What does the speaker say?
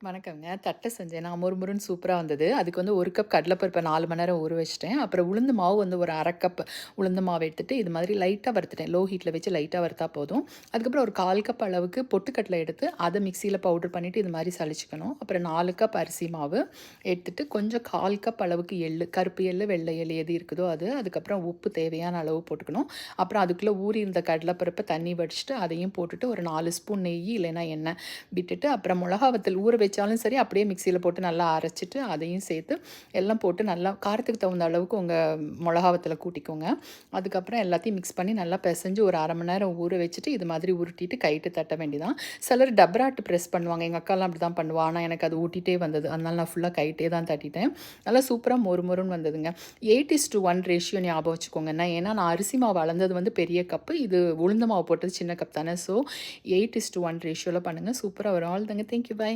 வணக்கங்க. தட்ட செஞ்சேன். நான் மொறுமொறுன்னு சூப்பரா வந்தது. அதுக்கு வந்து 1 கப் கடலைப்பருப்ப 4 மணி நேரம் ஊற வச்சுட்டேன். அப்புறம் உளுந்து மாவு வந்து ஒரு 1/2 கப் உளுந்து மாவு எடுத்துட்டு, இது மாதிரி லைட்டா வறுத்துட்டேன். லோ ஹீட்ல வச்சு லைட்டா வறுத்தா போதும். அதுக்கப்புறம் ஒரு 1/4 கப் அளவுக்கு பொட்டுக்கடலை எடுத்து, அத மிக்ஸியில பவுடர் பண்ணிட்டு, இது மாரி சலிச்சுக்கணும். அப்புறம் 4 கப் அரிசி மாவு எடுத்துட்டு, கொஞ்சம் 1/4 கப் அளவுக்கு எள்ளு, கருப்பு எள்ளு, வெள்ளை எள்ளு எது இருக்குதோ அது. அதுக்கப்புறம் உப்பு தேவையான அளவு போட்டுக்கணும். அப்புறம் அதுக்குள்ள ஊறி இருந்த கடலைப்பருப்ப தண்ணி வடிச்சுட்டு, அதையும் போட்டுட்டு, ஒரு 4 ஸ்பூன் நெய்யி இல்லைன்னா எண்ணெய் விட்டுட்டு, அப்புறம் மிளகா வத்தல் ஊற வச்சாலும் சரி, அப்படியே மிக்ஸியில போட்டு நல்லா அரைச்சுட்டு, அதையும் சேர்த்து எல்லாம் போட்டு நல்லா காரத்துக்கு தகுந்த அளவுக்கு உங்க மிளகா வத்தல கூட்டிக்கோங்க. அதுக்கப்புறம் எல்லாத்தையும் மிக்ஸ் பண்ணி நல்லா பெசஞ்சு ஒரு 1/2 மணி நேரம் ஊற வச்சுட்டு, இது மாதிரி உருட்டிட்டு கைட்டு தட்ட வேண்டியதான். சிலர் டபராட்டு பிரஸ் பண்ணுவாங்க. எங்க அக்காலாம் அப்படிதான் பண்ணுவா. ஆனா எனக்கு அது ஊட்டிட்டே வந்தது. அதனால நான் ஃபுல்லா கைட்டே தான் தட்டிட்டேன். நல்லா சூப்பரா மொறு மொறுன்னு வந்ததுங்க. 8:1 ரேஷியோ ஞாபகம் வச்சுக்கோங்க. ஏன்னா நான் அரிசி மாவு அளந்தது வந்து பெரிய கப்பு. இது உளுந்த மாவு போட்டது சின்ன கப் தானே. ஸோ 8:1 ரேஷியோல பண்ணுங்க. சூப்பரா வரும். ஆல் தாங்க. Thank you. பை.